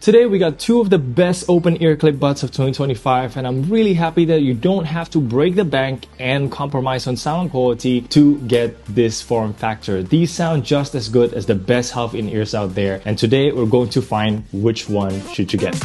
Today we got two of the best open ear clip buds of 2025, and I'm really happy that you don't have to break the bank and compromise on sound quality to get this form factor. These sound just as good as the best half-in-ears out there, and today we're going to find which one should you get.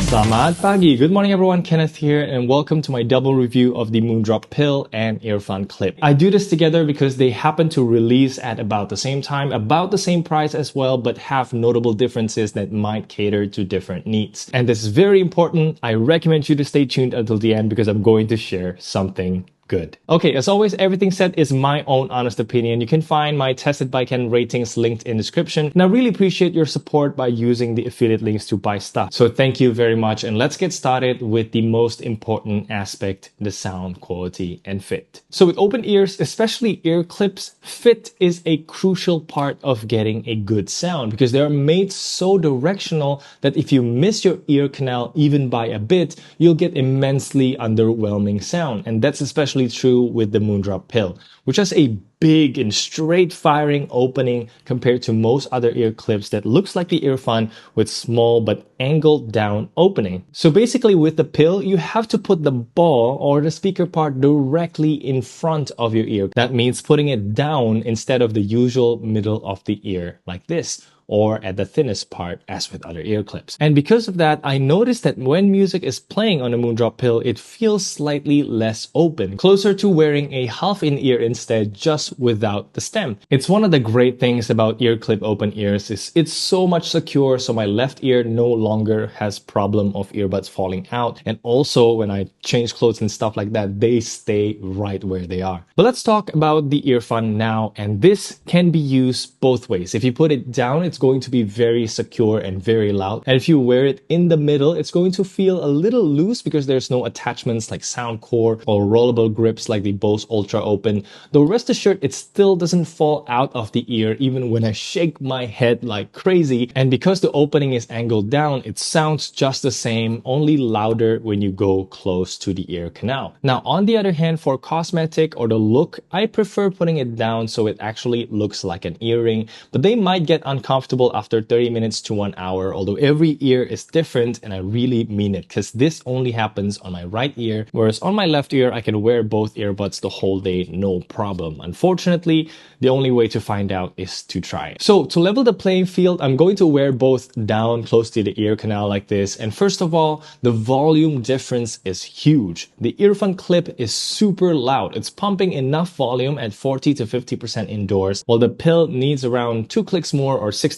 Selamat pagi. Good morning everyone, Kenneth here, and welcome to my double review of the Moondrop PILL and Earfun Clip. I do this together because they happen to release at about the same time, about the same price as well, but have notable differences that might cater to different needs. And this is very important. I recommend you to stay tuned until the end because I'm going to share something good. Okay, as always, everything said is my own honest opinion. You can find my tested by Ken ratings linked in description. And I really appreciate your support by using the affiliate links to buy stuff. So thank you very much. And let's get started with the most important aspect, the sound quality and fit. So with open ears, especially ear clips, fit is a crucial part of getting a good sound because they are made so directional that if you miss your ear canal even by a bit, you'll get immensely underwhelming sound. And that's especially true with the Moondrop PILL, which has a big and straight firing opening compared to most other ear clips that looks like the Earfun with small but angled down opening. So basically with the PILL, you have to put the ball or the speaker part directly in front of your ear. That means putting it down instead of the usual middle of the ear like this, or at the thinnest part as with other ear clips. And because of that, I noticed that when music is playing on a Moondrop PILL, it feels slightly less open, closer to wearing a half-in-ear instead, just without the stem. It's one of the great things about ear clip open ears is it's so much secure, so my left ear no longer has problem of earbuds falling out. And also when I change clothes and stuff like that, they stay right where they are. But let's talk about the Earfun now, and this can be used both ways. If you put it down, it's going to be very secure and very loud. And if you wear it in the middle, it's going to feel a little loose because there's no attachments like sound core or rollable grips like the Bose Ultra Open. Though rest assured, it still doesn't fall out of the ear even when I shake my head like crazy. And because the opening is angled down, it sounds just the same, only louder when you go close to the ear canal. Now, on the other hand, for cosmetic or the look, I prefer putting it down so it actually looks like an earring, but they might get uncomfortable after 30 minutes to 1 hour, although every ear is different, and I really mean it because this only happens on my right ear, whereas on my left ear I can wear both earbuds the whole day, no problem. Unfortunately, the only way to find out is to try it. So to level the playing field, I'm going to wear both down close to the ear canal like this, and first of all, the volume difference is huge. The Earfun Clip is super loud. It's pumping enough volume at 40 to 50% indoors, while the PILL needs around 2 clicks more or 60%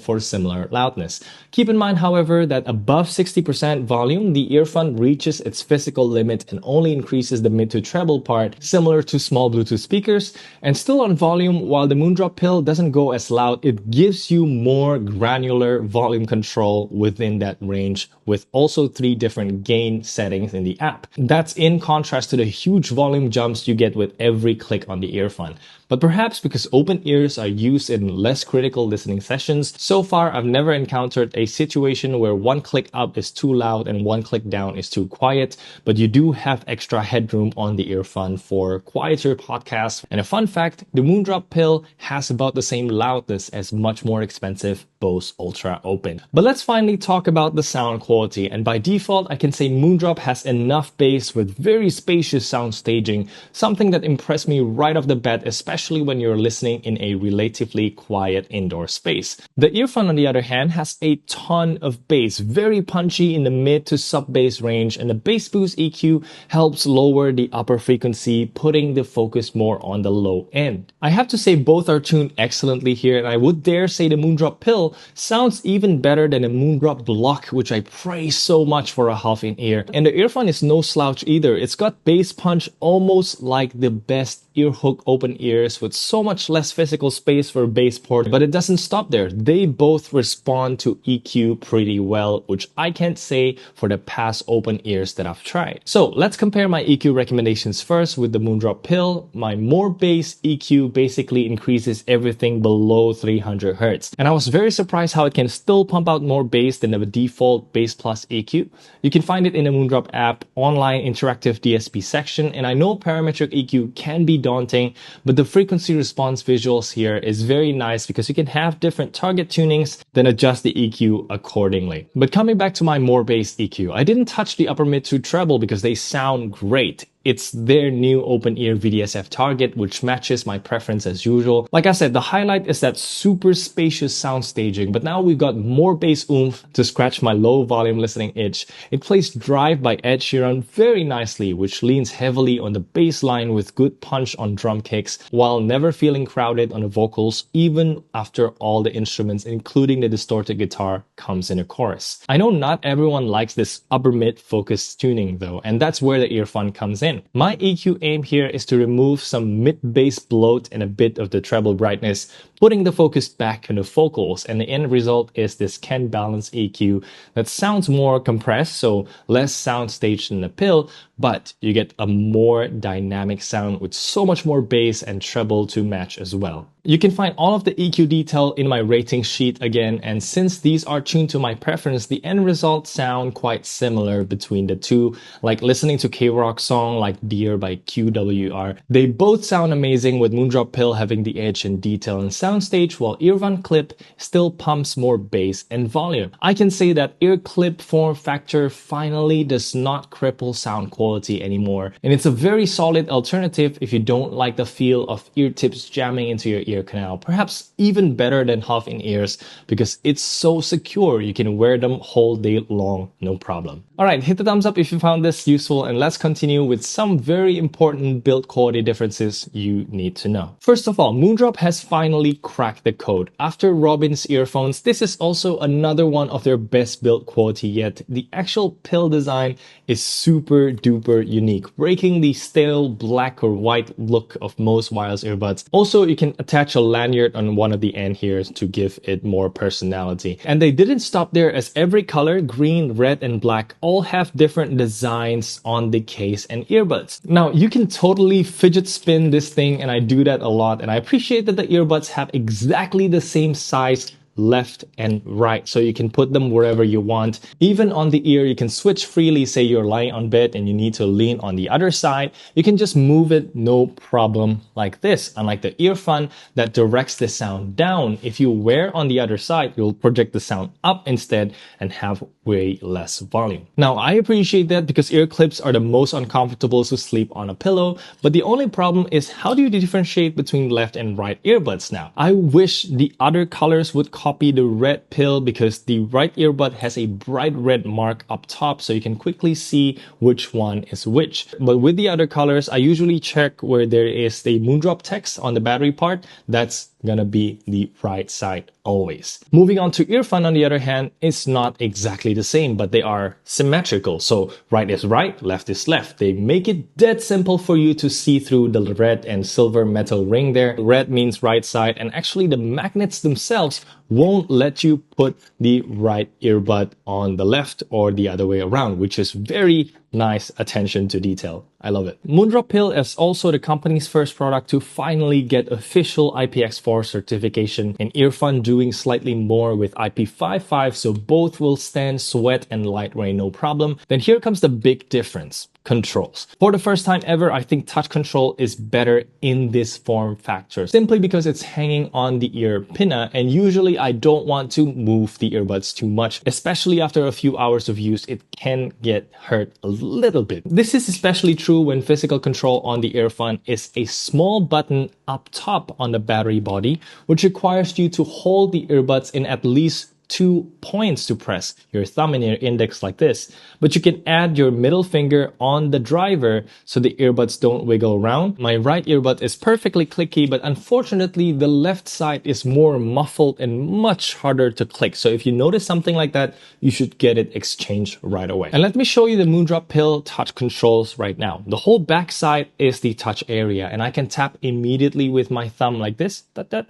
for similar loudness. Keep in mind, however, that above 60% volume, the Earfun reaches its physical limit and only increases the mid to treble part, similar to small Bluetooth speakers. And still on volume, while the Moondrop PILL doesn't go as loud, it gives you more granular volume control within that range, with also 3 different gain settings in the app. That's in contrast to the huge volume jumps you get with every click on the Earfun. But perhaps because open ears are used in less critical listening sessions, so far I've never encountered a situation where 1 click up is too loud and 1 click down is too quiet, but you do have extra headroom on the Earfun for quieter podcasts. And a fun fact, the Moondrop PILL has about the same loudness as much more expensive Bose Ultra Open. But let's finally talk about the sound quality, and by default I can say Moondrop has enough bass with very spacious sound staging, something that impressed me right off the bat, especially when you're listening in a relatively quiet indoor space. The Earfun, on the other hand, has a ton of bass, very punchy in the mid to sub bass range, and the bass boost EQ helps lower the upper frequency, putting the focus more on the low end. I have to say both are tuned excellently here, and I would dare say the Moondrop PILL sounds even better than the Moondrop Block, which I praise so much for a half-in-ear. And the Earfun is no slouch either. It's got bass punch almost like the best earhook open ears with so much less physical space for bass port, but it doesn't stop there. They both respond to EQ pretty well, which I can't say for the past open ears that I've tried. So let's compare my EQ recommendations first with the Moondrop PILL. My more bass EQ basically increases everything below 300 Hz. And I was very surprised how it can still pump out more bass than the default Bass Plus EQ. You can find it in the Moondrop app, online interactive DSP section, and I know parametric EQ can be done daunting, but the frequency response visuals here is very nice because you can have different target tunings, then adjust the EQ accordingly. But coming back to my more bass EQ, I didn't touch the upper mid to treble because they sound great. It's their new open ear VDSF target, which matches my preference as usual. Like I said, the highlight is that super spacious sound staging, but now we've got more bass oomph to scratch my low volume listening itch. It plays Drive by Ed Sheeran very nicely, which leans heavily on the bass line with good punch on drum kicks, while never feeling crowded on the vocals, even after all the instruments, including the distorted guitar, comes in a chorus. I know not everyone likes this upper mid focused tuning though, and that's where the Earfun comes in. My EQ aim here is to remove some mid-bass bloat and a bit of the treble brightness, putting the focus back on the vocals, and the end result is this Ken Balance EQ that sounds more compressed, so less sound staged in the pill, but you get a more dynamic sound with so much more bass and treble to match as well. You can find all of the EQ detail in my rating sheet again, and since these are tuned to my preference, the end results sound quite similar between the two, like listening to K-Rock song like Dear by QWR. They both sound amazing, with Moondrop Pill having the edge in detail and soundstage, while Earfun Clip still pumps more bass and volume. I can say that ear clip form factor finally does not cripple sound quality anymore, and it's a very solid alternative if you don't like the feel of ear tips jamming into your ear canal. Perhaps even better than half-in-ears because it's so secure you can wear them whole day long, no problem. Alright, hit the thumbs up if you found this useful, and let's continue with some very important build quality differences you need to know. First of all, Moondrop has finally cracked the code. After Robin's earphones, this is also another one of their best build quality yet. The actual pill design is super duper unique, breaking the stale black or white look of most wireless earbuds. Also, you can attach a lanyard on one of the end here to give it more personality. And they didn't stop there, as every color, green, red, and black, all have different designs on the case and earbuds. Now, you can totally fidget spin this thing, and I do that a lot, and I appreciate that the earbuds have exactly the same size left and right, so you can put them wherever you want. Even on the ear, you can switch freely. Say you're lying on bed and you need to lean on the other side, you can just move it no problem like this. Unlike the Earfun that directs the sound down, if you wear on the other side, you'll project the sound up instead and have way less volume. Now, I appreciate that because ear clips are the most uncomfortable to sleep on a pillow, but the only problem is, how do you differentiate between left and right earbuds now? I wish the other colors would copy the red pill, because the right earbud has a bright red mark up top so you can quickly see which one is which. But with the other colors, I usually check where there is the Moondrop text on the battery part. That's gonna be the right side always. Moving on to Earfun, on the other hand, it's not exactly the same, but they are symmetrical. So right is right, left is left. They make it dead simple for you to see through the red and silver metal ring there. Red means right side, and actually the magnets themselves won't let you put the right earbud on the left or the other way around, which is very nice attention to detail. I love it. Moondrop Pill is also the company's first product to finally get official IPX4 certification, and Earfun doing slightly more with IP55, so both will stand sweat and light rain no problem. Then here comes the big difference. Controls. For the first time ever, I think touch control is better in this form factor, simply because it's hanging on the ear pinna, and usually I don't want to move the earbuds too much, especially after a few hours of use. It can get hurt a little bit. This is especially true when physical control on the Earfun is a small button up top on the battery body, which requires you to hold the earbuds in at least 2 points to press, your thumb and your index like this. But you can add your middle finger on the driver so the earbuds don't wiggle around. My right earbud is perfectly clicky, but unfortunately the left side is more muffled and much harder to click. So if you notice something like that, you should get it exchanged right away. And let me show you the Moondrop Pill touch controls right now. The whole back side is the touch area, and I can tap immediately with my thumb like this.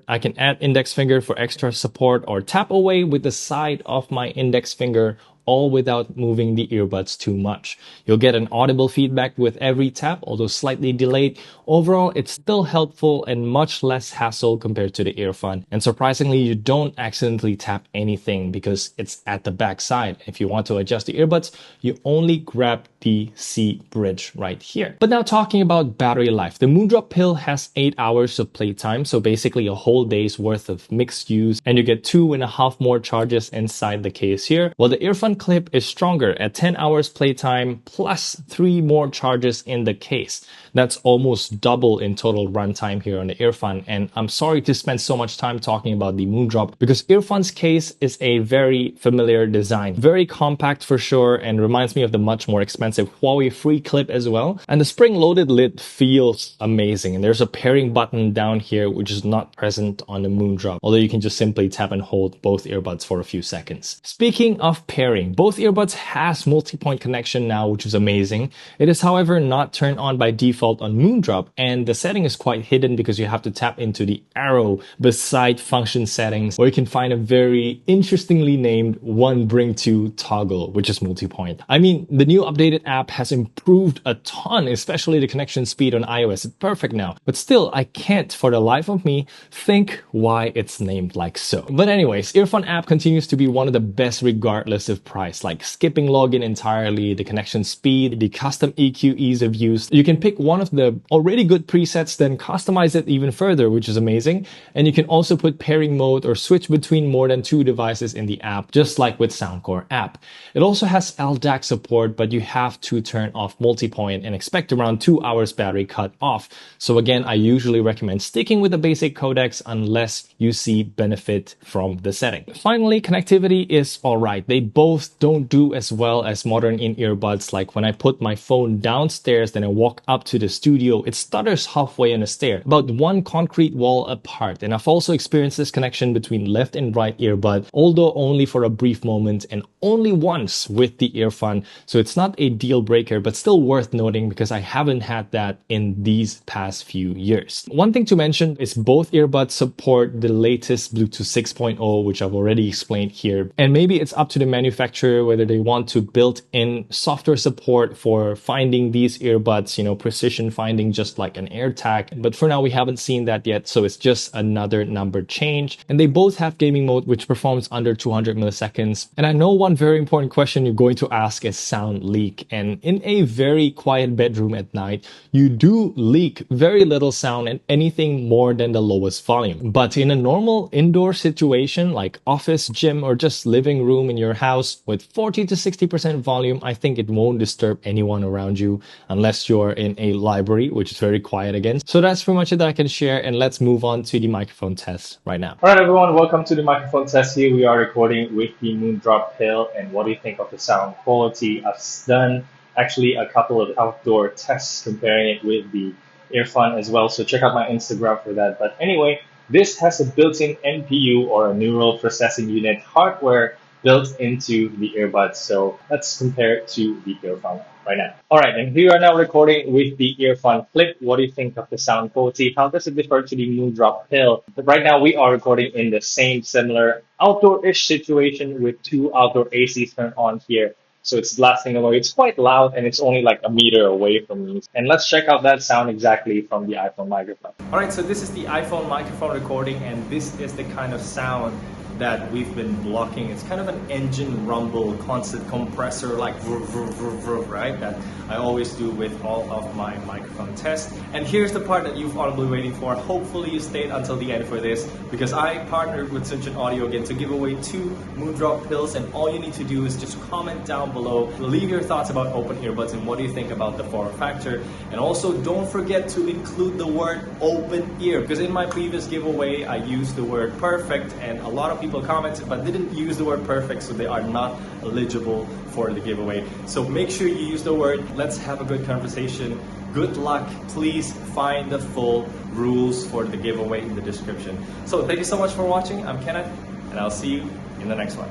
I can add index finger for extra support, or tap away with the side of my index finger all without moving the earbuds too much. You'll get an audible feedback with every tap, although slightly delayed. Overall, it's still helpful and much less hassle compared to the Earfun. And surprisingly, you don't accidentally tap anything because it's at the back side. If you want to adjust the earbuds, you only grab the C bridge right here. But now talking about battery life, the Moondrop Pill has 8 hours of playtime, so basically a whole day's worth of mixed use, and you get 2.5 more charges inside the case here, while the Earfun Clip is stronger at 10 hours playtime plus 3 more charges in the case. That's almost double in total runtime here on the Earfun, and I'm sorry to spend so much time talking about the Moondrop because Earfun's case is a very familiar design. Very compact for sure, and reminds me of the much more expensive Huawei Free Clip as well. And the spring-loaded lid feels amazing, and there's a pairing button down here which is not present on the Moondrop, although you can just simply tap and hold both earbuds for a few seconds. Speaking of pairing, both earbuds has multi-point connection now, which is amazing. It is however not turned on by default on Moondrop, and the setting is quite hidden because you have to tap into the arrow beside function settings, where you can find a very interestingly named one bring to toggle, which is multi-point. I mean, the new updated app has improved a ton, especially the connection speed on iOS. It's perfect now, but still I can't for the life of me think why it's named like so. But anyways, Earfun app continues to be one of the best regardless of price, like skipping login entirely, the connection speed, the custom EQ ease of use. You can pick one of the already good presets, then customize it even further, which is amazing. And you can also put pairing mode or switch between more than 2 devices in the app, just like with Soundcore app. It also has LDAC support, but you have to turn off multipoint and expect around 2 hours battery cut off. So again, I usually recommend sticking with the basic codecs unless you see benefit from the setting. Finally, connectivity is alright. They both don't do as well as modern in-ear buds. Like when I put my phone downstairs, then I walk up to the studio, it stutters halfway on a stair, about one concrete wall apart. And I've also experienced this connection between left and right earbud, although only for a brief moment and only once with the Earfun. So it's not a deal breaker, but still worth noting because I haven't had that in these past few years. One thing to mention is both earbuds support the latest Bluetooth 6.0, which I've already explained here. And maybe it's up to the manufacturer whether they want to build in software support for finding these earbuds, you know, precision finding just like an AirTag. But for now, we haven't seen that yet, so it's just another number change. And they both have gaming mode, which performs under 200 milliseconds. And I know one very important question you're going to ask is sound leak. And in a very quiet bedroom at night, you do leak very little sound and anything more than the lowest volume. But in a normal indoor situation like office, gym, or just living room in your house with 40 to 60% volume, I think it won't disturb anyone around you unless you're in a library, which is very quiet again. So that's pretty much it that I can share, and let's move on to the microphone test right now. Alright everyone, welcome to the microphone test. Here we are recording with the Moondrop Pill, and what do you think of the sound quality? I've done actually a couple of outdoor tests comparing it with the Earfun as well, so check out my Instagram for that. But anyway, this has a built-in NPU or a neural processing unit hardware built into the earbuds. So let's compare it to the Earfun right now. Alright, and we are now recording with the Earfun Clip. What do you think of the sound quality? How does it differ to the Moondrop Pill? But right now we are recording in the same similar outdoor-ish situation with 2 outdoor ACs turned on here. So it's blasting away. It's quite loud and it's only like a meter away from me. And let's check out that sound exactly from the iPhone microphone. Alright, so this is the iPhone microphone recording, and this is the kind of sound that we've been blocking. It's kind of an engine rumble, constant compressor, like vroom, vroom, vroom, vroom, right? That I always do with all of my microphone tests. And here's the part that you've all been waiting for. Hopefully you stayed until the end for this, because I partnered with Sunchen Audio again to give away 2 Moondrop pills, and all you need to do is just comment down below, leave your thoughts about open earbuds and what do you think about the form factor. And also don't forget to include the word open ear, because in my previous giveaway I used the word perfect, and a lot of people commented but didn't use the word perfect, so they are not eligible for the giveaway. So make sure you use the word. Let's have a good conversation. Good luck. Please find the full rules for the giveaway in the description. So thank you so much for watching. I'm Kenneth, and I'll see you in the next one.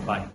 Bye.